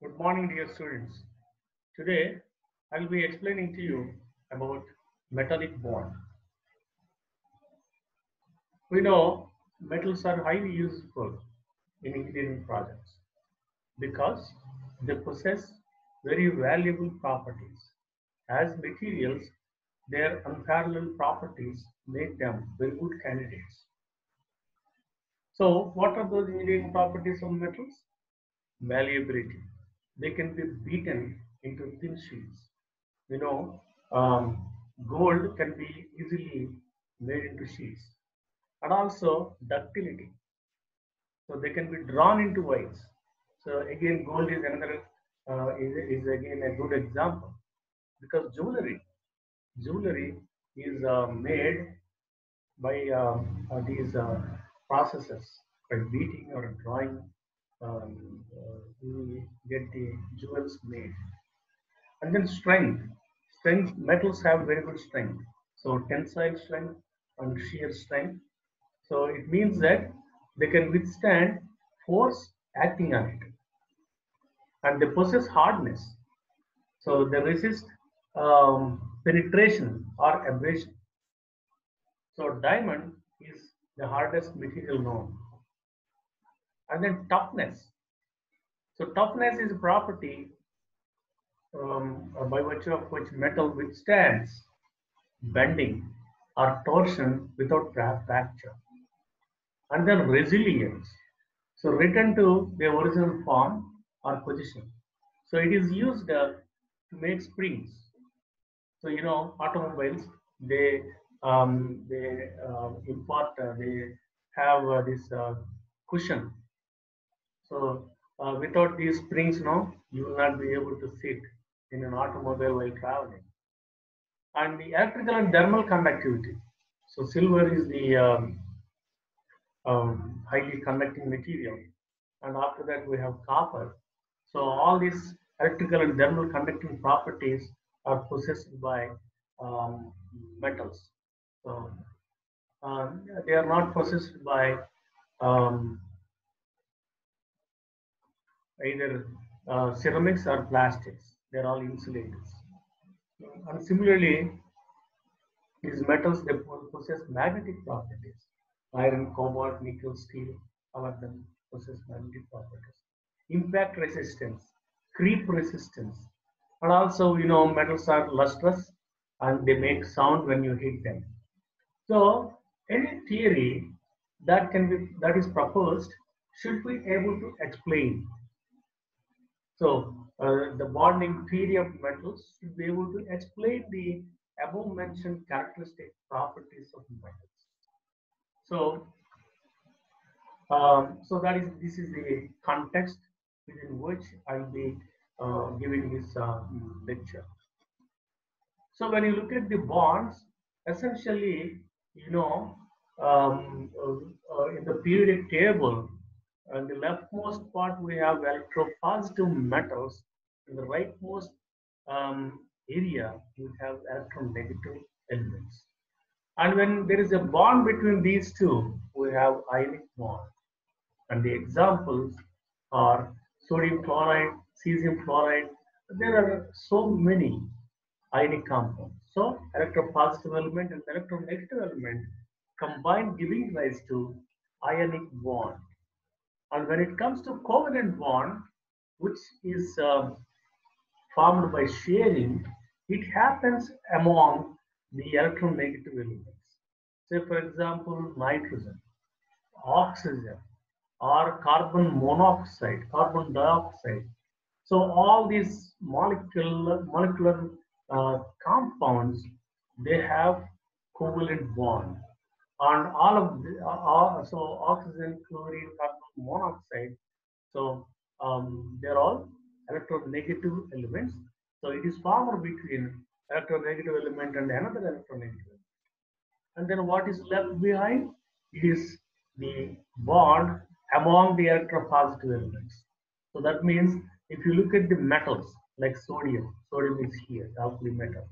Good morning, dear students. Today, I will be explaining to you about metallic bond. We know metals are highly useful in engineering projects because they possess very valuable properties. As materials, their unparalleled properties make them very good candidates. So, what are those engineering properties of metals? Malleability. They can be beaten into thin sheets. You know, um, gold can be easily made into sheets. And also ductility. So they can be drawn into wires. So again, gold is another is again a good example because jewelry is made by these processes by beating or drawing. We get the jewels made. And then strength, metals have very good strength. So tensile strength and shear strength. So it means that they can withstand force acting on it, and they possess hardness. So they resist penetration or abrasion. So diamond is the hardest material known. And then toughness. So toughness is a property by virtue of which metal withstands bending or torsion without fracture. And then resilience. So return to the original form or position. So it is used to make springs. So automobiles they have this cushion. So without these springs, no, you will not be able to sit in an automobile while traveling. And the electrical and thermal conductivity. So silver is the highly conducting material. And after that, we have copper. So all these electrical and thermal conducting properties are possessed by um, metals. So they are not possessed by um, either ceramics or plastics. They are all insulators. And similarly, these metals they possess magnetic properties. Iron, cobalt, nickel, steel, all of them possess magnetic properties. Impact resistance, creep resistance, and also metals are lustrous and they make sound when you hit them. So any theory that is proposed should be able to explain. So the bonding theory of metals should be able to explain the above mentioned characteristic properties of metals. So, so that is this is the context within which I'll be giving this lecture. So when you look at the bonds, essentially, you know, in the periodic table, on the leftmost part we have electropositive metals. In the rightmost area, we have electronegative elements. And when there is a bond between these two, we have ionic bond. And the examples are sodium chloride, cesium chloride. There are so many ionic compounds. So electropositive element and electronegative element combine giving rise to ionic bond. And when it comes to covalent bond, which is formed by sharing, it happens among the electronegative elements. Say, for example, nitrogen, oxygen, or carbon monoxide, carbon dioxide. So all these molecular compounds, they have covalent bond, and all of so oxygen, chlorine, carbon monoxide. So they're all electronegative elements. So it is formed between electronegative element and another electronegative element. And then what is left behind is the bond among the electropositive elements. So that means if you look at the metals like sodium is here, alkali metal,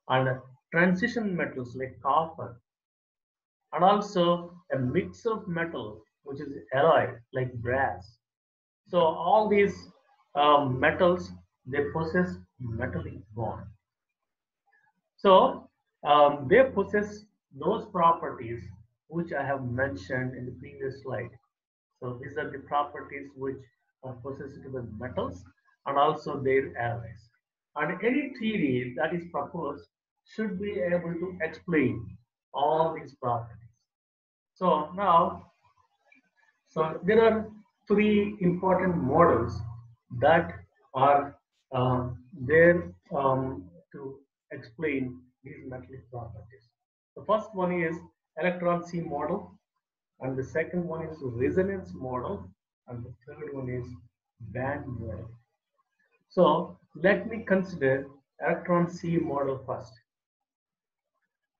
and transition metals like copper, and also a mix of metal which is alloy like brass. So all these metals, they possess metallic bond. So they possess those properties which I have mentioned in the previous slide. So these are the properties which are possessed with metals and also their alloys. And any theory that is proposed should be able to explain all these properties. So now, so there are three important models that are there to explain these metallic properties. The first one is electron C model, and the second one is resonance model, and the third one is band model. So let me consider electron C model first.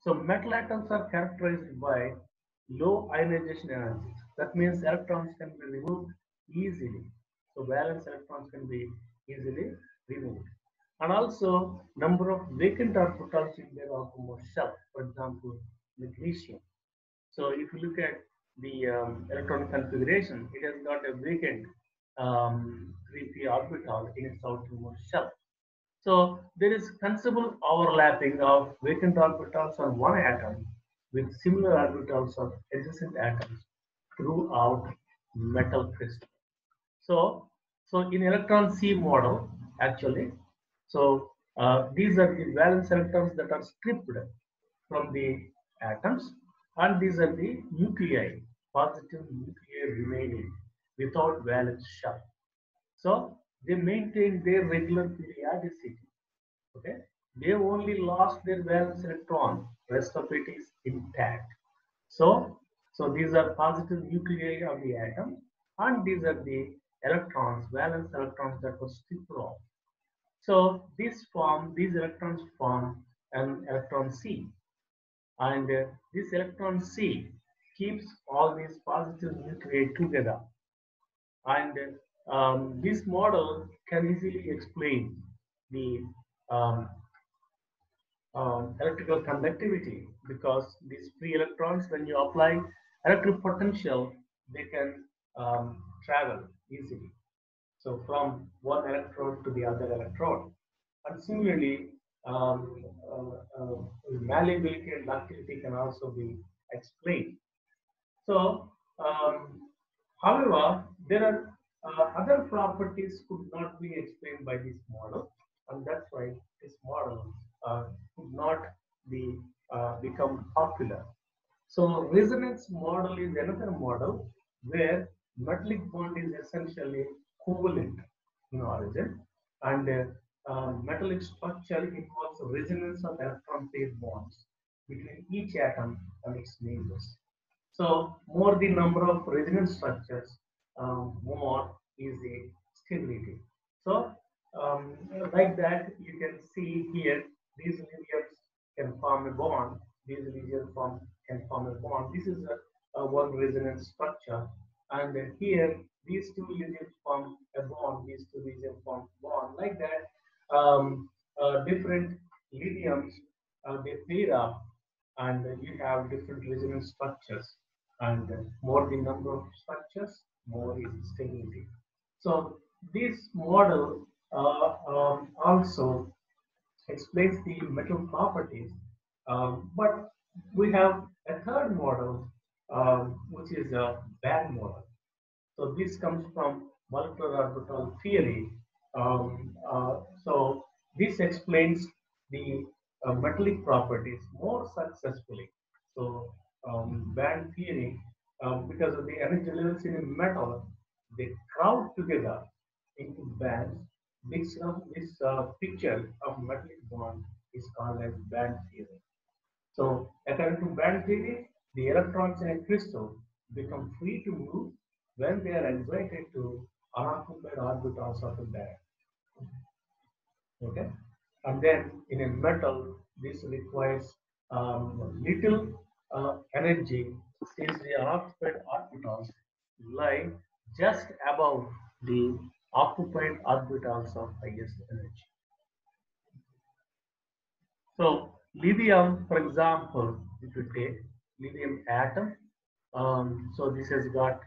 So metal atoms are characterized by low ionization energy. That means electrons can be removed easily. So valence electrons can be easily removed. And also number of vacant orbitals in their outermost shell. For example, magnesium. So if you look at the electron configuration, it has got a vacant 3p orbital in its outermost shell. So there is considerable overlapping of vacant orbitals on one atom with similar orbitals of adjacent atoms throughout metal crystal. So, so in electron C model, actually, so these are the valence electrons that are stripped from the atoms, and these are the nuclei, positive nuclei remaining without valence shell. So they maintain their regular periodicity. Okay, they only lost their valence electron. Rest of it is intact. So, so these are positive nuclei of the atom, and these are the electrons, valence electrons that were stripped off. So these electrons form an electron C, and this electron C keeps all these positive nuclei together. And this model can easily explain the um, electrical conductivity, because these free electrons, when you apply electric potential, they can travel easily. So from one electrode to the other electrode. And similarly, malleability and ductility can also be explained. So, however, there are other properties could not be explained by this model, and that's why this model could not be become popular. So, resonance model is another model where metallic bond is essentially covalent in origin, and metallic structure involves resonance of electron pair bonds between each atom and its neighbors. So more the number of resonance structures, more is the stability. So like that, you can see here, these lithiums can form a bond, these lithium can form a bond. This is a one resonance structure. And then here, these two lithiums form a bond, these two lithium form bond. Like that, different lithiums, they pair up, and you have different resonance structures, and more the number of structures, more is stability. So this model also explains the metal properties, but we have a third model, which is a band model. So this comes from molecular orbital theory. So this explains the metallic properties more successfully. So band theory, because of the energy levels in a metal, they crowd together into bands. This picture of metallic bond is called as band theory. So according to band theory, the electrons in a crystal become free to move when they are excited to unoccupied orbitals of a band. Okay, and then in a metal, this requires little energy, since the unoccupied orbitals lie just above the occupied orbitals of highest energy. So lithium, for example, if you take lithium atom, so this has got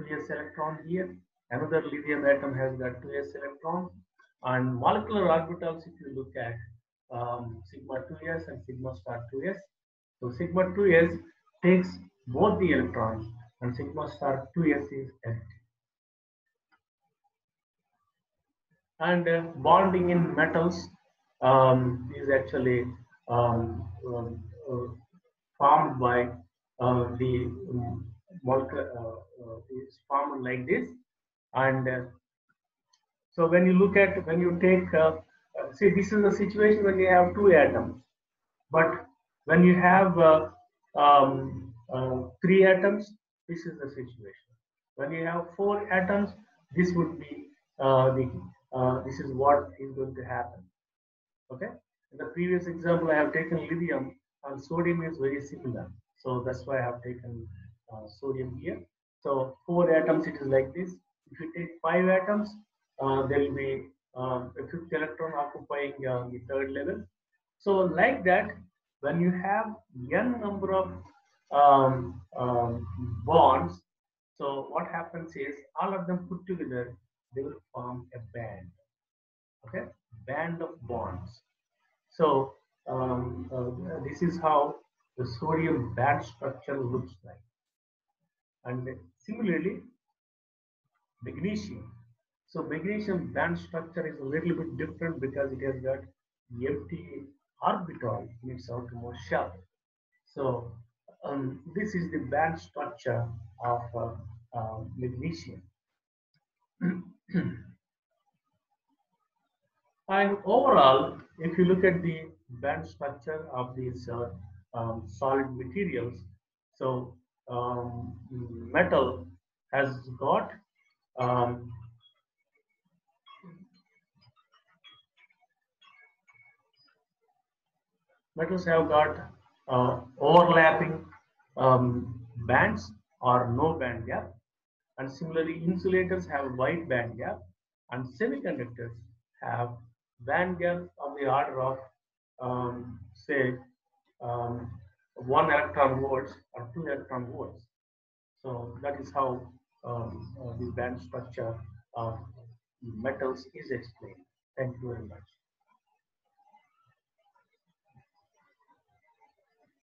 2s electron here, Another lithium atom has got 2s electrons. And molecular orbitals, if you look at sigma 2s and sigma star 2s. So sigma 2s takes both the electrons and sigma star 2s is empty. And bonding in metals is actually formed by the molecule is formed like this. And so when you look at, when you take see, this is a situation when you have two atoms, but when you have three atoms, this is the situation. When you have four atoms, this would be the this is what is going to happen. Okay. In the previous example, I have taken lithium and sodium is very similar. So that's why I have taken sodium here. So four atoms, it is like this. If you take five atoms, there will be a fifth electron occupying the third level. So like that, when you have n number of bonds, so what happens is all of them put together, they will form a band. Okay, band of bonds. So this is how the sodium band structure looks like. And similarly, magnesium. So magnesium band structure is a little bit different because it has got empty orbital in its outermost shell. So this is the band structure of magnesium. And overall, if you look at the band structure of these solid materials, so metal has got um, metals have got overlapping bands or no band gap, and similarly insulators have wide band gap, and semiconductors have band gap of the order of say um, 1 electron volts or 2 electron volts. So that is how the band structure of metals is explained. Thank you very much.